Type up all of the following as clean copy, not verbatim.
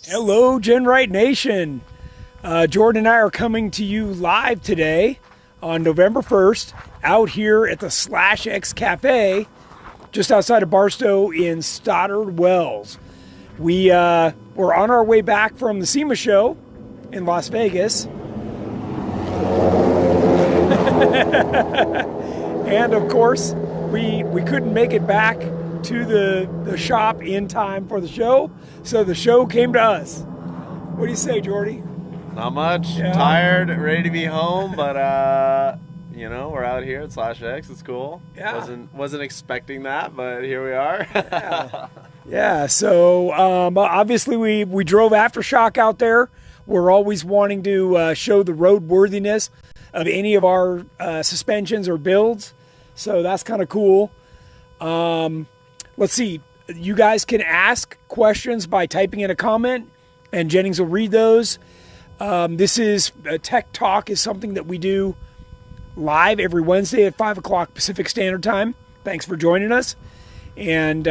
Hello, GenRight Nation. Jordan and I are coming to you live today on November 1st out here at the SLX Cafe just outside of Barstow in Stoddard Wells. We're on our way back from the SEMA show in Las Vegas. And of course, we couldn't make it back to the shop in time for the show, so the show came to us. What do you say, Jordy? Not much. Yeah. Tired, ready to be home, but we're out here at SLX. It's cool. Yeah. Wasn't expecting that, but here we are. Yeah. So obviously we drove Aftershock out there. We're always wanting to show the roadworthiness of any of our suspensions or builds, so that's kind of cool. Let's see. You guys can ask questions by typing in a comment, and Jennings will read those. This is Tech Talk is something that we do live every Wednesday at 5 o'clock Pacific Standard Time. Thanks for joining us. And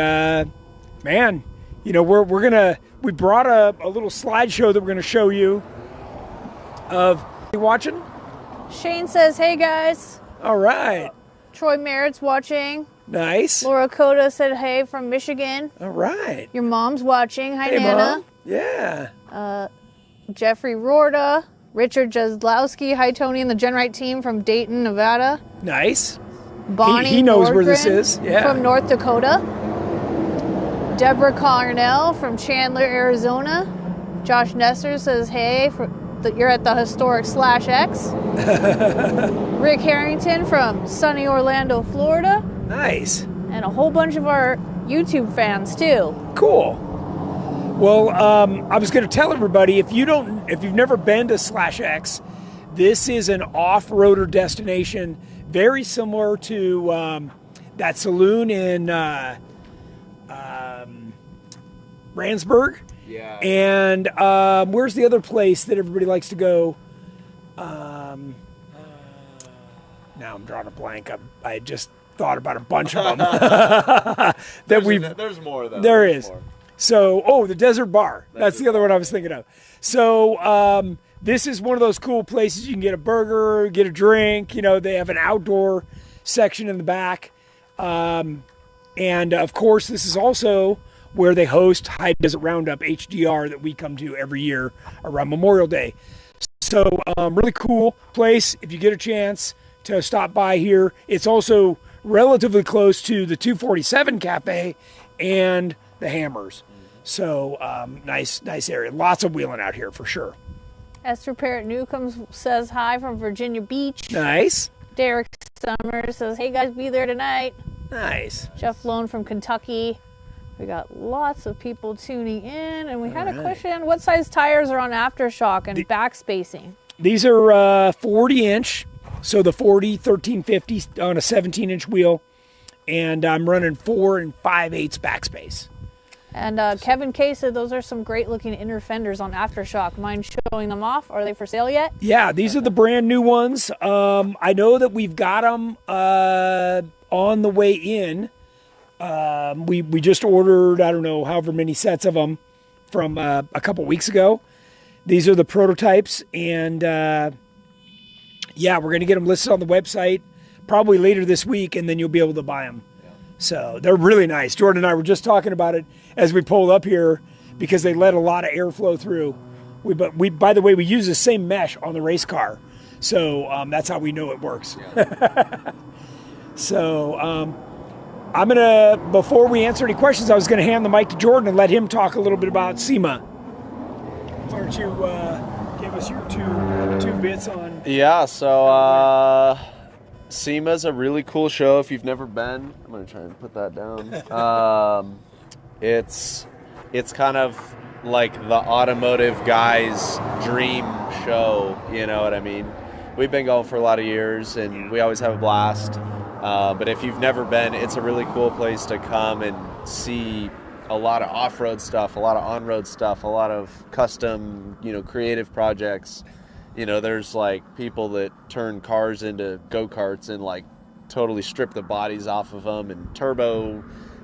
man, we brought a little slideshow that we're gonna show you of. You watching? Shane says, "Hey guys." All right. Troy Merritt's watching. Nice. Laura Coda said, "Hey" from Michigan. All right. Your mom's watching. Hi, hey, Nana. Mom. Yeah. Jeffrey Rorda, Richard Jaslowski, hi Tony and the GenRight team from Dayton, Nevada. Nice. Bonnie he knows Nordgren where this is. Yeah. From North Dakota. Deborah Carnell from Chandler, Arizona. Josh Nesser says, "Hey, you're at the historic SLX." Rick Harrington from sunny Orlando, Florida. Nice. And a whole bunch of our YouTube fans too. Cool. Well, I was going to tell everybody, if you've never been to SLX, this is an off-roader destination, very similar to that saloon in Randsburg. Yeah. And where's the other place that everybody likes to go? Now I'm drawing a blank. I just thought about a bunch of them. There's more though. There is. More. So, the Desert Bar. That's the other one I was thinking of. So, this is one of those cool places you can get a burger, get a drink. They have an outdoor section in the back. And, of course, this is also where they host High Desert Roundup HDR that we come to every year around Memorial Day. So, really cool place if you get a chance to stop by here. It's also relatively close to the 247 Cafe and the Hammers. So nice area. Lots of wheeling out here for sure. Esther Parrott Newcomb says hi from Virginia Beach. Nice. Derek Summers says, "Hey guys, be there tonight." Nice. Jeff Lone from Kentucky. We got lots of people tuning in, and we had a question: what size tires are on Aftershock and back spacing? These are 40-inch, so the 40 1350 on a 17-inch wheel, and I'm running 4 5/8 backspace. And Kevin K said those are some great-looking inner fenders on Aftershock. Mind showing them off? Are they for sale yet? Yeah, these are the brand new ones. I know that we've got them on the way in. We just ordered, I don't know, however many sets of them from a couple weeks ago. These are the prototypes, and we're going to get them listed on the website probably later this week, and then you'll be able to buy them. So they're really nice. Jordan and I were just talking about it as we pulled up here because they let a lot of airflow through. By the way, we use the same mesh on the race car, so that's how we know it works. Yeah. So I'm gonna, before we answer any questions, I was gonna hand the mic to Jordan and let him talk a little bit about SEMA. Why don't you give us your two bits on? Yeah. So. SEMA's a really cool show if you've never been. I'm going to try and put that down. It's kind of like the automotive guy's dream show, you know what I mean? We've been going for a lot of years, and we always have a blast. But if you've never been, it's a really cool place to come and see a lot of off-road stuff, a lot of on-road stuff, a lot of custom, creative projects. There's like people that turn cars into go-karts and like totally strip the bodies off of them and turbo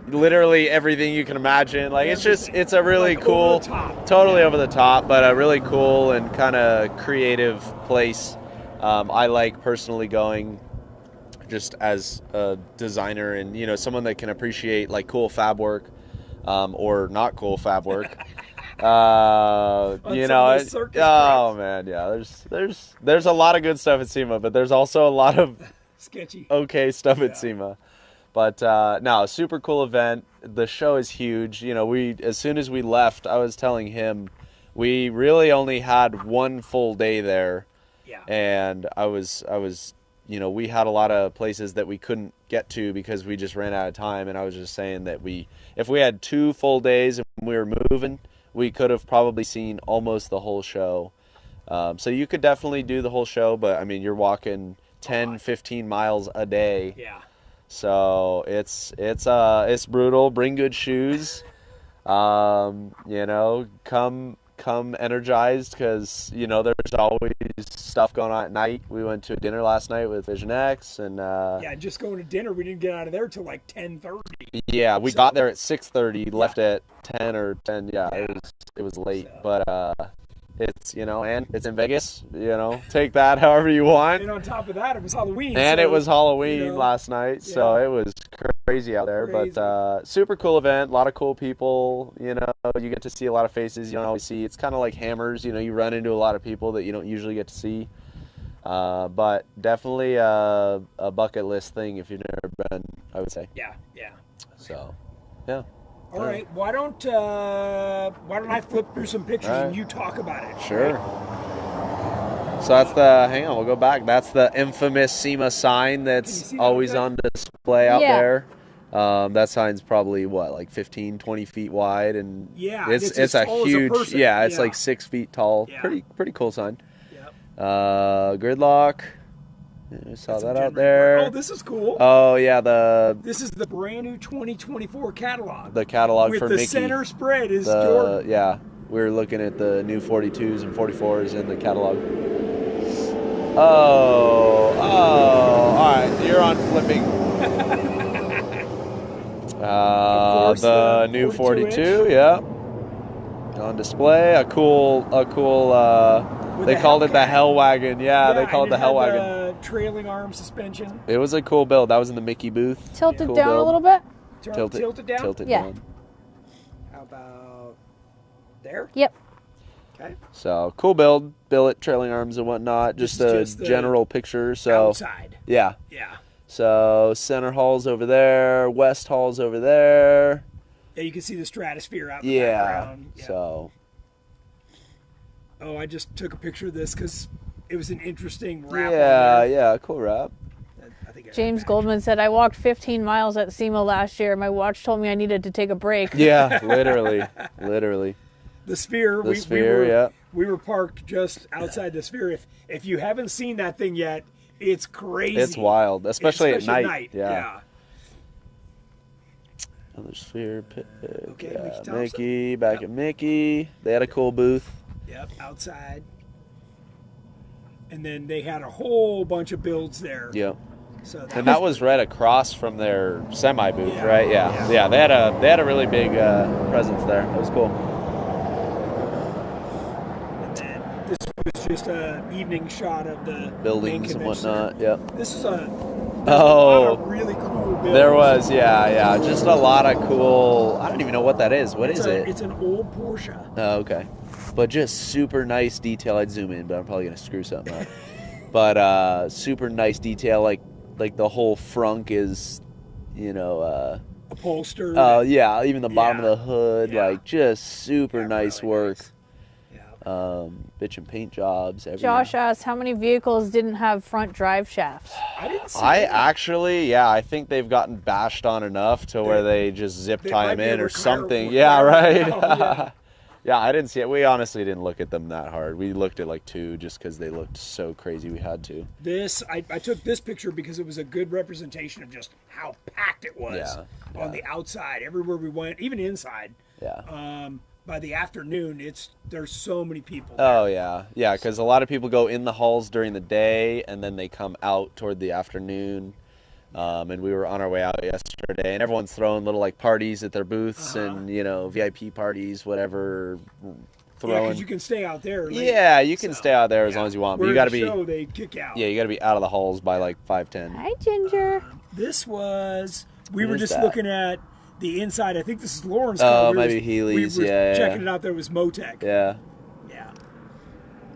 literally everything you can imagine. Like it's a really Like, cool, over the top. totally over the top, but a really cool and kind of creative place. I like personally going just as a designer and, you know, someone that can appreciate like cool fab work, or not cool fab work. You know, man, yeah, there's a lot of good stuff at SEMA, but there's also a lot of sketchy okay stuff at SEMA. But no, super cool event. The show is huge. You know, as soon as we left, I was telling him we really only had one full day there. Yeah. And I was, you know, we had a lot of places that we couldn't get to because we just ran out of time. And I was just saying that if we had 2 full days and we were moving, we could have probably seen almost the whole show. So you could definitely do the whole show, but I mean, you're walking 10, 15 miles a day. Yeah. So it's brutal. Bring good shoes. You know, come energized, because, you know, there's always stuff going on at night. We went to a dinner last night with Vision X, and yeah, just going to dinner. We didn't get out of there till like 10:30. Yeah, we got there at 6:30, left at 10 or 10. Yeah, it was late, but it's, you know, and it's in Vegas, you know, take that however you want. And on top of that, it was Halloween. And so, it was Halloween, you know, last night, so it was crazy out there. Crazy. But super cool event, a lot of cool people, you know, you get to see a lot of faces you don't always see. It's kind of like Hammers, you know, you run into a lot of people that you don't usually get to see. But definitely a bucket list thing if you've never been, I would say. Yeah. So, yeah. All right, why don't I flip through some pictures and you talk about it? Sure. Right? So that's hang on, we'll go back. That's the infamous SEMA sign that's always on display out there. That sign's probably, like 15, 20 feet wide, and it's a huge, it's like 6 feet tall. Yeah. Pretty cool sign. Yep. Gridlock. I saw that out there. Oh, this is cool. Oh, yeah, this is the brand new 2024 catalog. The catalog for Mickey. With the center spread is Jordan. Yeah, we were looking at the new 42s and 44s in the catalog. Oh, all right, you're on flipping. The new 42, yeah, on display. A cool. They called it the Hell Wagon. Yeah, they called it the Hell Wagon. Trailing arm suspension. It was a cool build. That was in the Mickey booth. Tilt it down a little bit. Tilt it down. Tilt it yeah. down. How about there? Yep. Okay. So cool build, billet, trailing arms and whatnot. Just a general picture. So outside. Yeah. Yeah. So center hall's over there, west hall's over there. Yeah, you can see the stratosphere out in the background. Yeah. So. Oh, I just took a picture of this because it was an interesting wrap. Yeah, cool wrap. James Goldman said, I walked 15 miles at SEMA last year. My watch told me I needed to take a break. Yeah, literally. The Sphere. We were parked just outside the Sphere. If you haven't seen that thing yet, it's crazy. It's wild, especially at night. Yeah. Another Sphere pick. Okay, Mickey, back at Mickey. They had a cool booth. Yep, outside. And then they had a whole bunch of builds there. Yep. So and that was right across from their semi booth, right? Yeah. They had a really big presence there. It was cool. And then this was just an evening shot of the buildings and whatnot. Yep. This is a lot of really cool buildings. There was, just a lot of cool. I don't even know what that is. What is it? It's an old Porsche. Oh, okay. But just super nice detail. I'd zoom in, but I'm probably gonna screw something up. But super nice detail, like the whole frunk is, upholstered. Yeah, even the bottom of the hood, like just super nice really work. Nice. Bitch and paint jobs. Everywhere. Josh asked how many vehicles didn't have front drive shafts. I didn't see I that. actually, I think they've gotten bashed on enough to where they just zip tie them in or something. Yeah, right. right. Yeah, I didn't see it. We honestly didn't look at them that hard. We looked at like 2 just because they looked so crazy we had to. I took this picture because it was a good representation of just how packed it was on the outside. Everywhere we went, even inside. Yeah. By the afternoon, there's so many people there. Oh, yeah. Yeah, because a lot of people go in the halls during the day, and then they come out toward the afternoon. And we were on our way out yesterday, and everyone's throwing little like parties at their booths and VIP parties, whatever. Yeah, because you can stay out there. Later. Yeah, you can stay out there as long as you want, but you got to be. Show, they kick out. Yeah, you got to be out of the halls by like 5:10. Hi, Ginger. This was. We were just looking at the inside. I think this is Lauren's car. Oh, maybe Healy's. We were checking it out. There was Motec. Yeah. Yeah.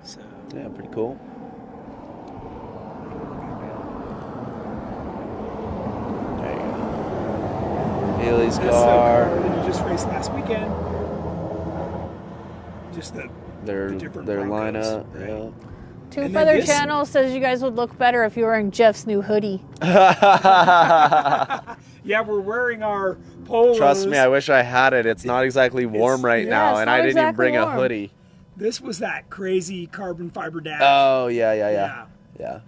So. Yeah, pretty cool. There you go. Healy's car. That you just raced last weekend. Just their different lineup. Right? Yeah. Two Feather Channel says you guys would look better if you were wearing Jeff's new hoodie. Yeah, we're wearing our polos. Trust me, I wish I had it. It's not exactly warm right now, and I didn't even bring a hoodie. This was that crazy carbon fiber dash. Oh, yeah.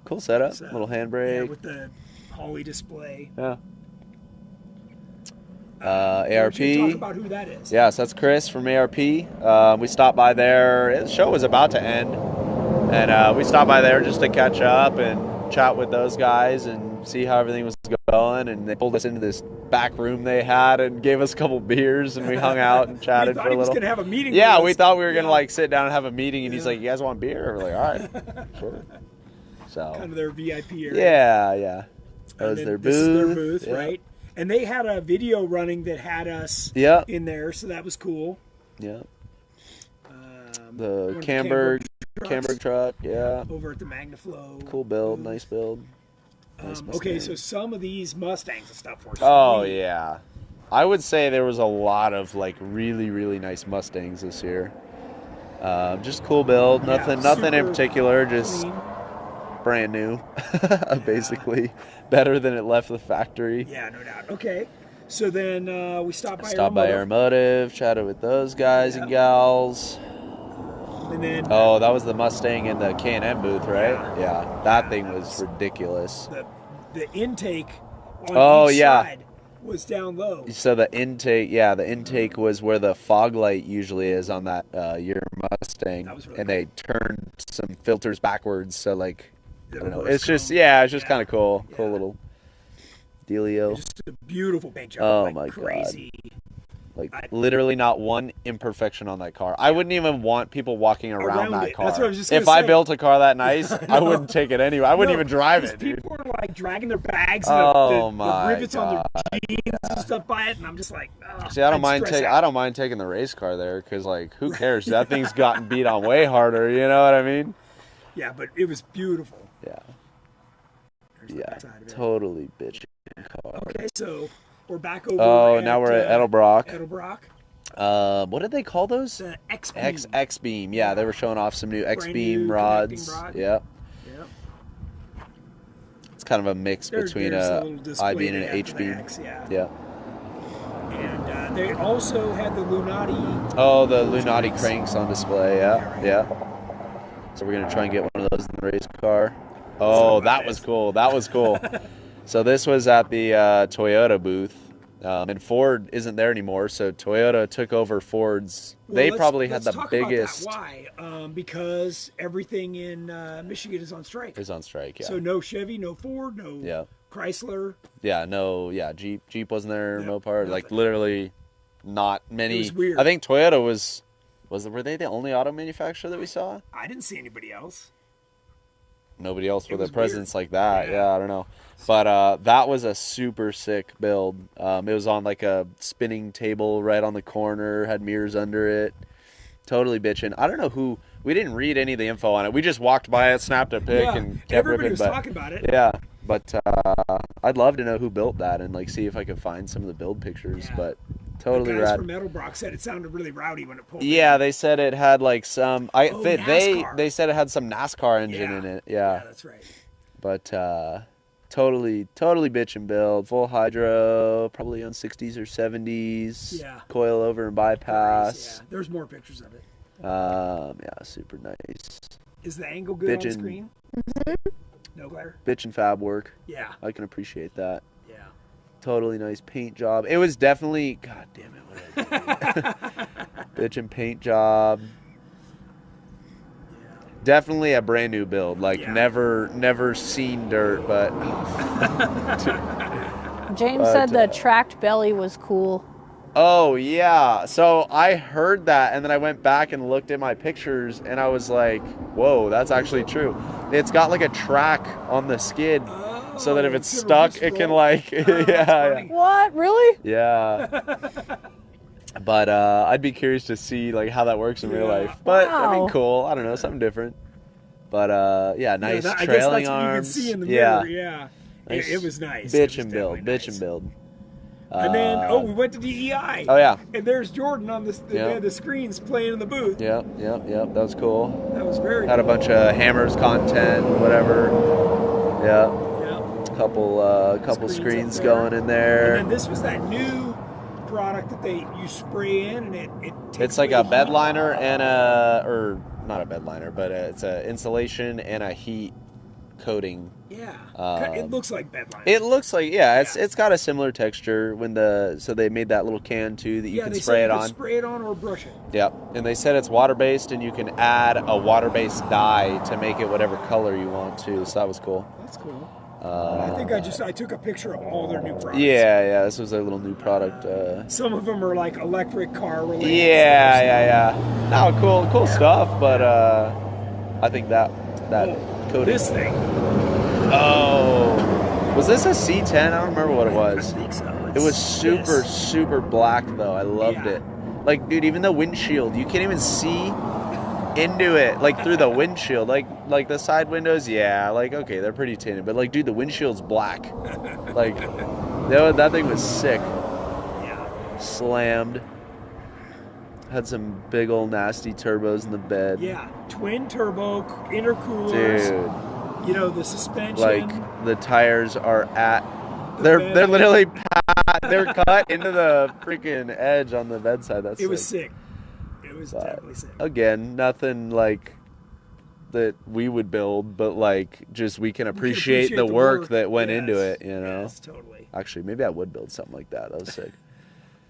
Cool setup. So, little handbrake. Yeah, with the Holly display. Yeah. Why ARP. don't you talk about who that is? Yeah, so that's Chris from ARP. We stopped by there. The show was about to end, and we stopped by there just to catch up and chat with those guys and see how everything was going. And they pulled us into this back room they had and gave us a couple beers, and we hung out and chatted for a little. We thought he was going to have a meeting. Yeah, we thought we were going to like sit down and have a meeting, and he's like, "You guys want beer?" We're like, "All right, sure." So kind of their VIP area. Yeah. That was their booth. This is their booth, right? And they had a video running that had us in there, so that was cool. Yeah. The Camberg truck, yeah. Over at the Magnaflow. Cool build, nice build. Nice okay, so some of these Mustangs and stuff were sweet. Yeah. I would say there was a lot of like really, really nice Mustangs this year. Just cool build, nothing in particular, just clean. Brand new, basically. Better than it left the factory. Yeah, no doubt. Okay, so then we stopped by Automotive, chatted with those guys and gals. And then that was the Mustang in the K&M booth, right? Yeah, that thing was ridiculous. The intake on each side was down low. So the intake was where the fog light usually is on that year Mustang, really and cool. They turned some filters backwards, so like. I don't know. It's just kind of cool. Yeah. Cool little dealio. Just a beautiful paint job. Oh like my crazy. God. Like literally not one imperfection on that car. I wouldn't even want people walking around that car. That's what I was just gonna say. I built a car that nice, I wouldn't take it anyway. I wouldn't even drive it, dude. People are like dragging their bags and the rivets on their jeans and stuff by it, and I'm just like, see, I don't mind taking the race car there because like who cares? That thing's gotten beat on way harder. You know what I mean? Yeah, but it was beautiful. Yeah, totally bitchin' car. Okay, so we're back over. Now we're at Edelbrock. Edelbrock. What did they call those? The X-Beam. X-Beam. Yeah, they were showing off some new X-Beam rods. Yep. It's kind of a mix between a I-Beam and an H-Beam. Yeah. And they also had the Lunati. Oh, the Lunati cranks on display. Yeah. So we're gonna try and get one of those in the race car. Oh, that was cool. So this was at the Toyota booth, and Ford isn't there anymore. So Toyota took over Ford's. They probably had the biggest. Why? Because everything in Michigan is on strike. Yeah. So no Chevy, no Ford, no Chrysler. Yeah, no. Yeah, Jeep wasn't there. No part. Like literally, not many. It was weird. I think Toyota were they the only auto manufacturer that we saw? I didn't see anybody else. Nobody else with a presence like that. Yeah, I don't know. But that was a super sick build. It was on like a spinning table right on the corner, had mirrors under it. Totally bitchin'. I don't know who. We didn't read any of the info on it. We just walked by it, snapped a pic, and kept everybody ripping. was talking about it. Yeah, but I'd love to know who built that and like see if I could find some of the build pictures. Yeah. But totally the guys rad. From Edelbrock said it sounded really rowdy when it pulled. Yeah, they said it had like some. They said it had some NASCAR engine in it. Yeah, that's right. But totally bitchin' build, full hydro, probably on 60s or 70s. Yeah. Coil over and bypass. Yeah, there's more pictures of it. Yeah, super nice. Is the angle good on screen? No glare. Bitchin' fab work. Yeah. I can appreciate that. Yeah. Totally nice paint job. It was definitely, god damn it, what did I do? Bitchin' paint job. Yeah. definitely a brand new build. Like Yeah. never seen dirt, but James said the tracked belly was cool. oh yeah. So I heard that, and then I went back and looked at my pictures, and I was like, whoa, that's actually true. It's got like a track on the skid, so that if it's so stuck, just it can roll. like yeah. funny. What? Really? Yeah. But I'd be curious to see like how that works in real life. But that'd Wow. be cool. I don't know, something different. But yeah, nice I guess trailing that's arms. what you could see in the yeah. mirror. Yeah. Nice It was nice. Bitch It was and build. definitely Bitch nice. and build. And then, we went to DEI. Oh yeah. And there's Jordan on this. They Yeah. had the screens playing in the booth. Yep. That was cool. That was very Had a cool. bunch of hammers content, whatever. Yeah. Yeah. Couple screens going in there. And then this was that new product that you spray in, and it takes It's like away a heat. bed liner and or not a bed liner, but it's a insulation and a heat coating. Yeah. It looks like bed liner. It looks like it's got a similar texture so they made that little can too that you can they spray said it you could on. spray it on or brush it. Yep. And they said it's water based and you can add a water based dye to make it whatever color you want to. So that was cool. That's cool. I think I took a picture of all their new products. Yeah. This was a little new product. Some of them are like electric car related. Yeah. No, cool stuff. But I think that coating. This thing. Oh, was this a C10? I don't remember what it was. I think so. It was super black though. I loved Yeah. it. Like, dude, even the windshield, you can't even see into it, like through the windshield. Like the side windows, yeah, like okay, they're pretty tinted, but like, dude, the windshield's black. Like, that thing was sick. Yeah. Slammed. Had some big old nasty turbos in the bed. Yeah. Twin turbo intercoolers. Dude. You know, the suspension. Like the tires are at They're literally they're cut into the freaking edge on the bedside. That's it was sick. It was definitely sick. Again, nothing like that we would build, but like just we can appreciate the work that went into it, you know. Yes, totally. Actually, maybe I would build something like that. That was sick.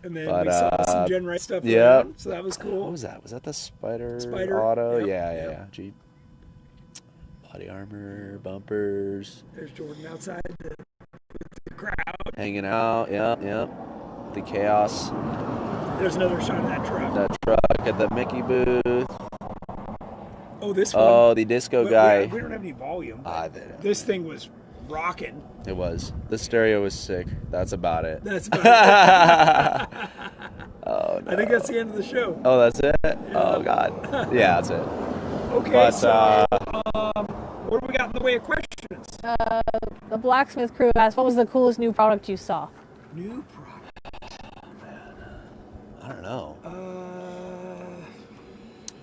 And then we saw some GenRight stuff yeah. around, so that was cool. What was that? Was that the Spider Yep, Auto? yep. Yeah. Jeep. Body armor, bumpers. There's Jordan outside with the crowd. Hanging out, yep. The chaos. There's another shot of that truck. That truck at the Mickey booth. Oh, this one. Oh, the disco guy. We don't have any volume. This thing was rocking. It was. The stereo was sick. That's about it. That's about it. Oh, no. I think that's the end of the show. Oh, that's it? Yeah. Oh, God. Yeah, that's it. Okay, But, so what do we got in the way of questions? The blacksmith crew asked, what was the coolest new product you saw? New product. I don't know.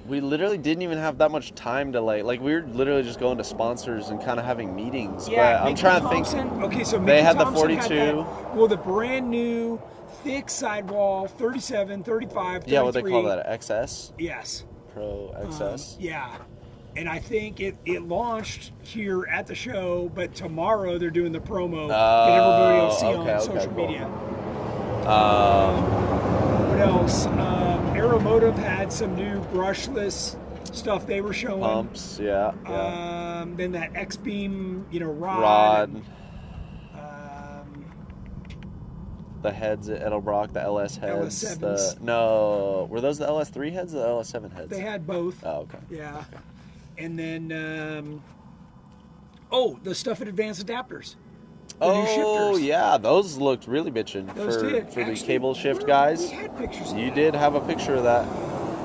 We literally didn't even have that much time to like we were literally just going to sponsors and kind of having meetings. Yeah, but I'm trying to think. Okay, so They Mickey had the Thompson 42. Had that, well, the brand new thick sidewall, 37, 35, 33. Yeah, what they call that, XS? Yes. Pro XS? Yeah. And I think it launched here at the show, but tomorrow they're doing the promo that everybody will see on social media. What else? Aeromotive had some new brushless stuff they were showing. Pumps, yeah. Then that X-Beam, Rod. The heads at Edelbrock, the LS heads. LS7s. Were those the LS3 heads or the LS7 heads? They had both. Oh, okay. Yeah. Okay. And then, the stuff at Advanced Adapters. The new shifters. Yeah, those looked really bitchin' for the cable shift guys. We had pictures of You that. did have a picture of that.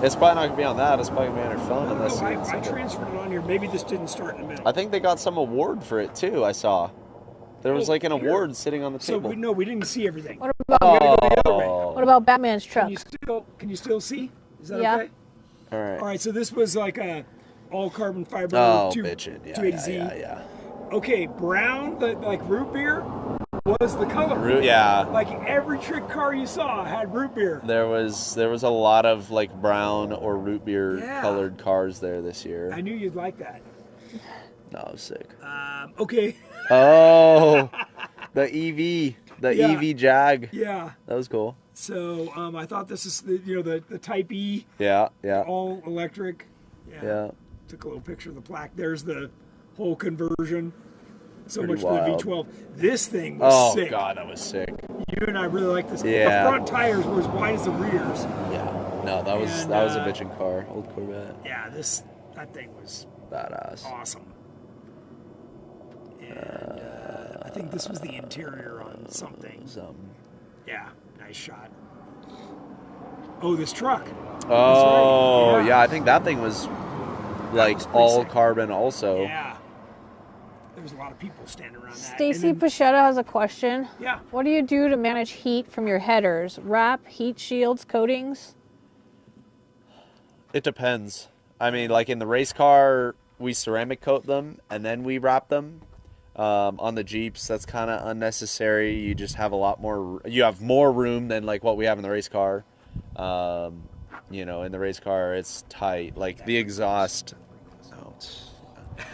It's probably not going to be on that. It's probably going to be on your phone. unless I transferred it on here. Maybe this didn't start in the middle. I think they got some award for it, too, I saw. There was like an here. award sitting on the So table. we didn't see everything. What about, Oh. what about Batman's truck? Can you still see? Is that Yeah. okay? All right. All right, so this was like a all carbon fiber Oh, bitchin'. 280Z. Yeah. Okay, brown, like root beer, was the color. Yeah. Like every trick car you saw had root beer. There was a lot of like brown or root beer Yeah. colored cars there this year. I knew you'd like that. No, it was sick. Okay. Oh, the EV, Yeah. EV Jag. Yeah. That was cool. So I thought this is the Type E Yeah. all electric. Yeah. Took a little picture of the plaque. There's the whole conversion. So Pretty much wild. for the V12. This thing was sick. Oh God, that was sick. You and I really like this. Yeah. The front tires were as wide as the rears. Yeah. No, that was And, a bitchin' car, old Corvette. Yeah, that thing was Badass. awesome. And I think this was the interior on something. Yeah, nice shot. Oh, this truck. Oh, That's right. yeah. I think that thing was like was pretty all sick. carbon also. Yeah. There was a lot of people standing around that. Stacy And then- Pachetta has a question. Yeah. What do you do to manage heat from your headers? Wrap, heat shields, coatings? It depends. I mean, like in the race car, we ceramic coat them and then we wrap them. On the Jeeps, that's kind of unnecessary. You just have a lot more. You have more room than like what we have in the race car. You know, in the race car, it's tight. Like the exhaust.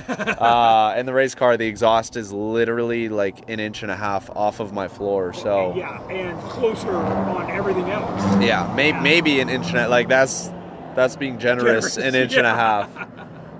In the race car, the exhaust is literally like 1.5 inches off of my floor. So Yeah, and closer on everything else. yeah, maybe 1 inch. Like that's being generous. 1.5 inches.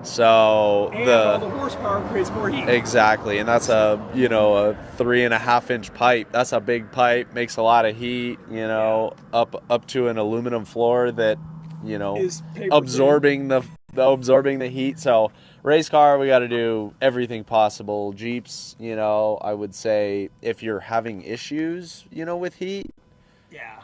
So And all the horsepower creates more heat. exactly, and that's a 3.5 inch pipe. That's a big pipe, makes a lot of heat. You know, up to an aluminum floor that Is paper absorbing the heat. So race car, we got to do everything possible. Jeeps, I would say if you're having issues, with heat, Yeah.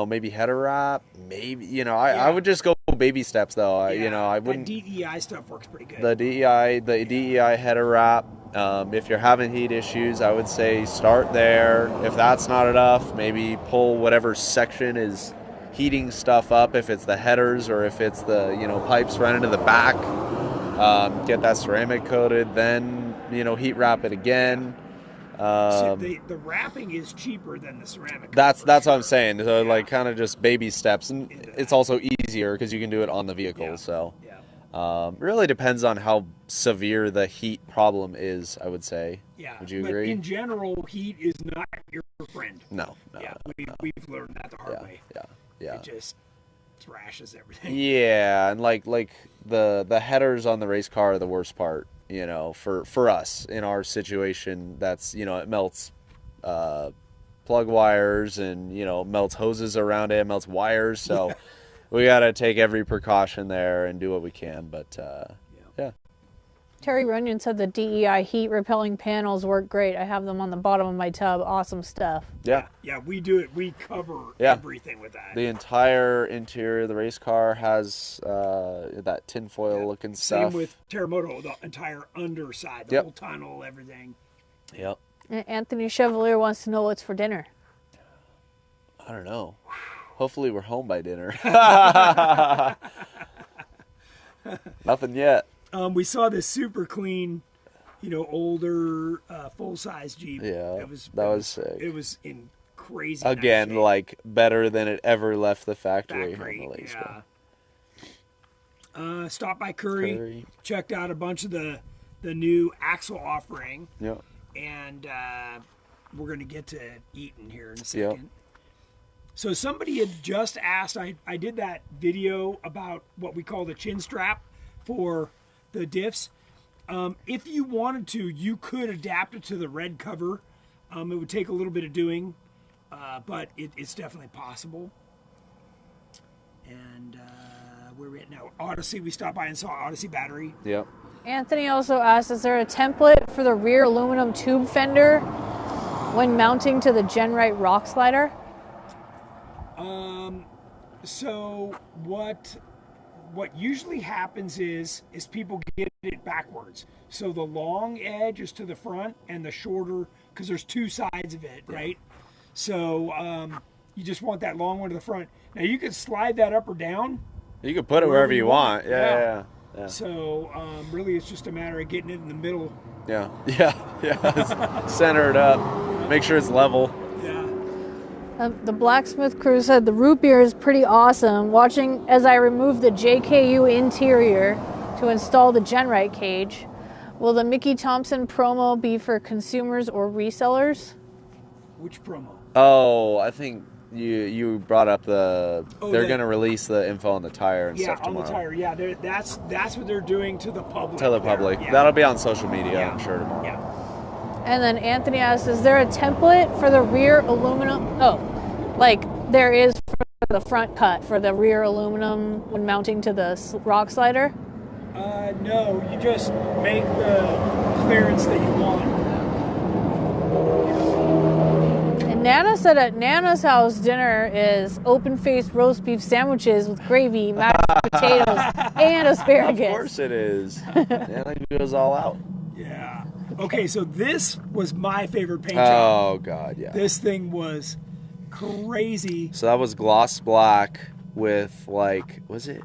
maybe header wrap, maybe, I would just go baby steps though. I wouldn't. That DEI stuff works pretty good. The DEI header wrap. If you're having heat issues, I would say start there. If that's not enough, maybe pull whatever section is heating stuff up. If it's the headers or if it's the pipes running to the back, get that ceramic coated. Then heat wrap it again. The wrapping is cheaper than the ceramic. That's what I'm saying. So like kind of just baby steps, and it's also easier because you can do it on the vehicle. Yeah. So Yeah. really depends on how severe the heat problem is, I would say. Yeah. Would you but agree? in general, heat is not your friend. No. Yeah. We've learned that the hard way. Yeah. It just thrashes everything. Yeah, and like the headers on the race car are the worst part. For us in our situation, that's it melts plug wires and melts hoses around it, melts wires. So we got to take every precaution there and do what we can. But yeah. Terry Runyon said the DEI heat repelling panels work great. I have them on the bottom of my tub. Awesome stuff. Yeah. Yeah, we do it. We cover Yeah. everything with that. The entire interior of the race car has that tinfoil looking stuff. Same with Terremoto, the entire underside, the Yep. whole tunnel, everything. Yep. And Anthony Chevalier wants to know what's for dinner. I don't know. Hopefully we're home by dinner. Nothing yet. We saw this super clean, older, full-size Jeep. Yeah, that was sick. It was in crazy. Again, nice shape. like better than it ever left the factory. Factory, on the Lace yeah. Car. Stopped by Curry, checked out a bunch of the new axle offering, Yep. and we're going to get to eating here in a second. Yep. So somebody had just asked, I did that video about what we call the chin strap for the diffs. If you wanted to, you could adapt it to the red cover. It would take a little bit of doing, but it's definitely possible. And where are we at now? Odyssey, we stopped by and saw Odyssey battery. Yep. Anthony also asked, is there a template for the rear aluminum tube fender when mounting to the GenRight rock slider? So what usually happens is people get it backwards. So the long edge is to the front and the shorter, because there's two sides of it, right? So you just want that long one to the front. Now you could slide that up or down. You can put it wherever you want. Yeah. So really it's just a matter of getting it in the middle. Yeah. Center it up. Make sure it's level. Yeah. The Blacksmith crew said the root beer is pretty awesome. Watching as I remove the JKU interior to install the GenRight cage. Will the Mickey Thompson promo be for consumers or resellers? Which promo? Oh, I think you brought up they're going to release the info on the tire and stuff tomorrow. On the tire. Yeah, that's what they're doing to the public. To the public. Yeah. That'll be on social media, I'm sure, tomorrow. Yeah. And then Anthony asks, is there a template for the rear aluminum? Oh, like there is for the front cut for the rear aluminum when mounting to the rock slider? No, you just make the clearance that you want. And Nana said at Nana's house dinner is open-faced roast beef sandwiches with gravy, mashed potatoes, and asparagus. Of course it is. Nana goes all out. Yeah. Okay, so this was my favorite paint job. Oh, God, yeah. This thing was crazy. So that was gloss black with, like, was it?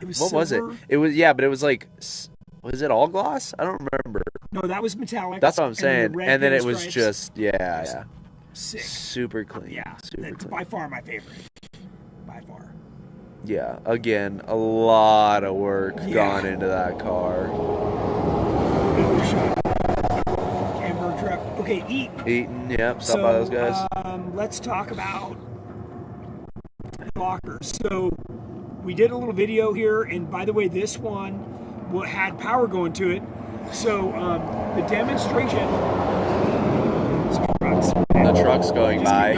It was what silver. was it? It was, yeah, but it was like, was it all gloss? I don't remember. No, that was metallic. That's what I'm saying. And then it was pinstripes. just, yeah. Sick. Super clean. Yeah, super that's clean. by far my favorite. By far. Yeah, again, a lot of work gone into that car. Camber truck. Okay, Eaton, yep, stop by those guys. Let's talk about lockers. So we did a little video here, and by the way, this one had power going to it. So the demonstration. The truck's going by.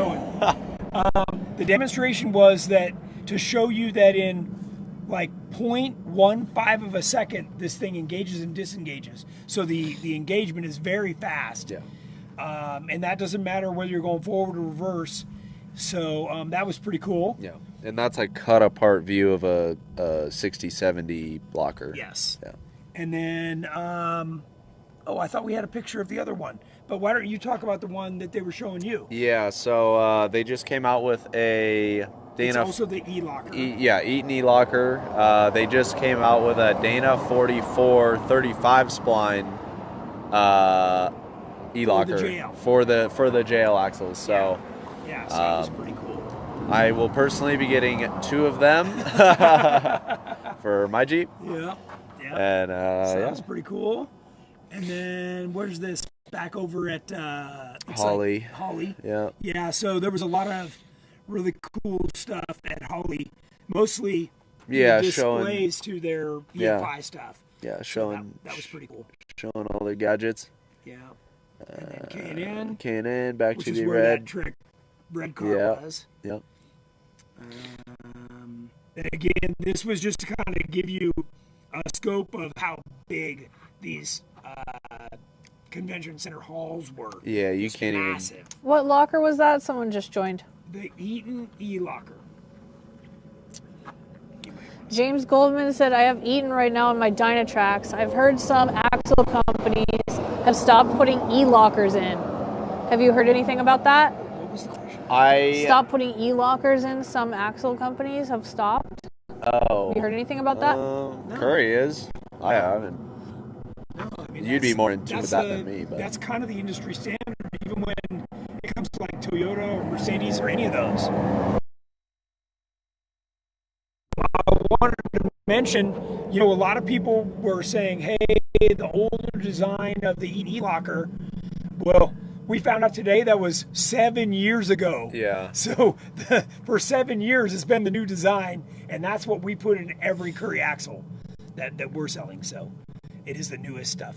The demonstration was that to show you that in like 0.15 of a second, this thing engages and disengages. So the engagement is very fast. Yeah. And that doesn't matter whether you're going forward or reverse. So that was pretty cool. Yeah. And that's a cut apart view of a 60-70 blocker. Yes. Yeah. And then, I thought we had a picture of the other one. But why don't you talk about the one that they were showing you? Yeah, so they just came out with a Dana. It's also the E-Locker. Eaton E-Locker. They just came out with a Dana 44 35 spline E-Locker for the JL axles. So yeah, so that was pretty cool. I will personally be getting 2 of them for my Jeep. Yeah. And so that was pretty cool. And then where's this? Back over at Holly. Holly. Yeah. Yeah, so there was a lot of really cool stuff at Holly. Mostly displays to their EFI stuff. Yeah, showing so that was pretty cool. Showing all their gadgets. Yeah. And then K&N, back which to is the where red. That red car was. Yep. And again, this was just to kind of give you a scope of how big these convention center halls were. Yeah, you can't massive. even. What locker was that? Someone just joined. The Eaton E-Locker. James Goldman said, I have Eaton right now on my Dynatracs. I've heard some axle companies have stopped putting E-Lockers in. Have you heard anything about that? What was the question? Stop putting E-Lockers in. Some axle companies have stopped. Oh. Have you heard anything about that? No. Curry is. I haven't. No, I mean, you'd be more in tune with that than me. But that's kind of the industry standard, even when it comes to like Toyota or Mercedes or any of those. I wanted to mention, a lot of people were saying, hey, the older design of the E-Locker, well, we found out today that was 7 years ago. Yeah. So for 7 years, it's been the new design, and that's what we put in every Curry axle that we're selling. So it is the newest stuff.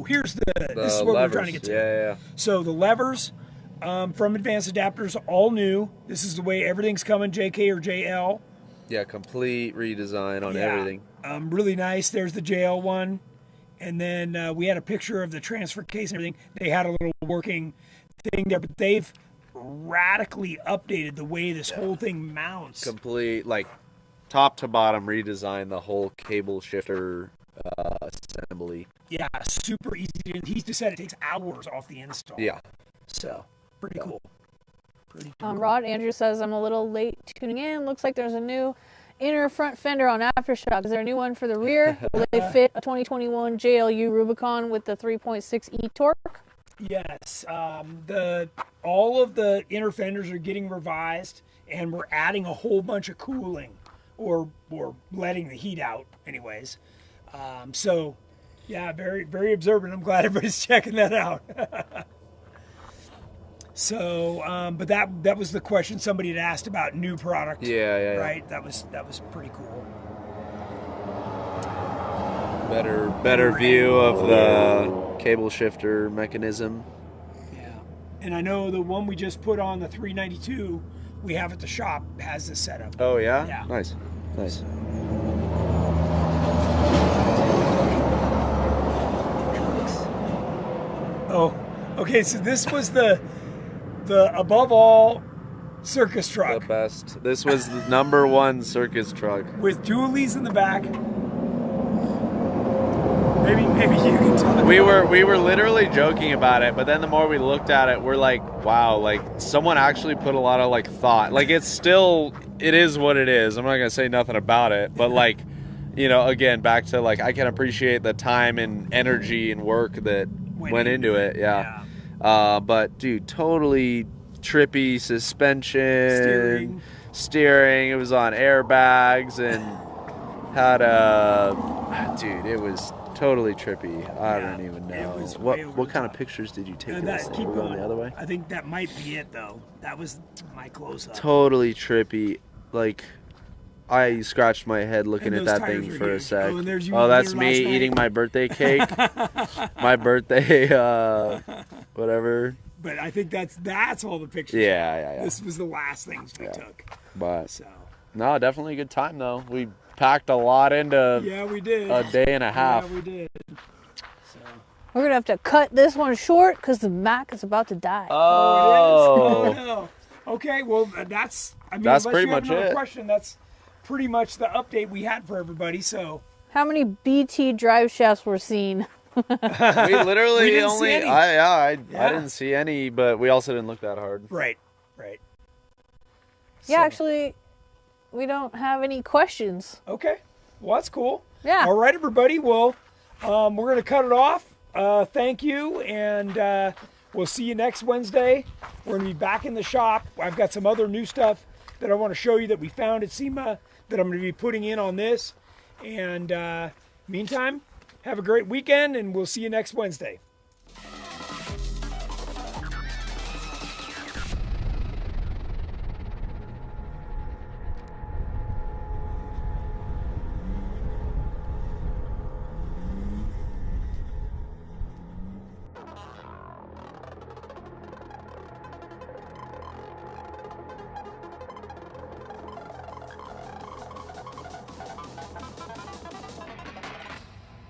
Here's this is what levers. we're trying to get to. Yeah. So the levers from Advanced Adapters, all new. This is the way everything's coming, JK or JL. Yeah, complete redesign on everything. Really nice. There's the JL one. And then we had a picture of the transfer case and everything. They had a little working thing there, but they've radically updated the way this whole thing mounts. Complete, like, top to bottom redesign the whole cable shifter assembly. Yeah, super easy. He just said it takes hours off the install. Yeah. So, pretty cool. Pretty cool. Rod Andrew says, I'm a little late tuning in. Looks like there's a new inner front fender on Aftershock. Is there a new one for the rear? Will they fit a 2021 JLU Rubicon with the 3.6 torque? Yes. All of the inner fenders are getting revised, and we're adding a whole bunch of cooling, or letting the heat out anyways. So, yeah, very, very observant. I'm glad everybody's checking that out. So, but that was the question somebody had asked about new product. Yeah. Right. That was pretty cool. Better view of the cable shifter mechanism. Yeah. And I know the one we just put on the 392 we have at the shop has this setup. Oh yeah? Yeah. Nice. Oh, okay. So this was the above all circus truck. The best. This was the #1 circus truck. With dualies in the back. Maybe you can tell. We were literally joking about it, but then the more we looked at it, we're like, wow, like someone actually put a lot of like thought. Like it is what it is. I'm not gonna say nothing about it, but like, you know, again, back to like I can appreciate the time and energy and work that went into it. Yeah. But dude, totally trippy suspension, steering. It was on airbags and had dude, it was totally trippy. I don't even know. What kind of pictures did you take of this? Keep going the other way. I think that might be it though. That was my close-up. Totally trippy. Like I scratched my head looking at that thing for a sec. Oh, that's me eating my birthday cake. My birthday whatever. But I think that's all the pictures. Yeah. This was the last things we took. But no, definitely a good time though. We packed a lot into we did. A day and a half. Yeah, we did. So. We're going to have to cut this one short because the Mac is about to die. Oh. It is? Oh, no. Okay, well, that's pretty much it. Question, that's pretty much the update we had for everybody, so. How many BT drive shafts were seen? We literally didn't only, see any. I didn't see any, but we also didn't look that hard. Right. Yeah, actually, we don't have any questions. Okay, well, that's cool. Yeah. All right, everybody, well, we're going to cut it off. Thank you, and we'll see you next Wednesday. We're going to be back in the shop. I've got some other new stuff that I want to show you that we found at SEMA that I'm going to be putting in on this. And meantime, have a great weekend, and we'll see you next Wednesday.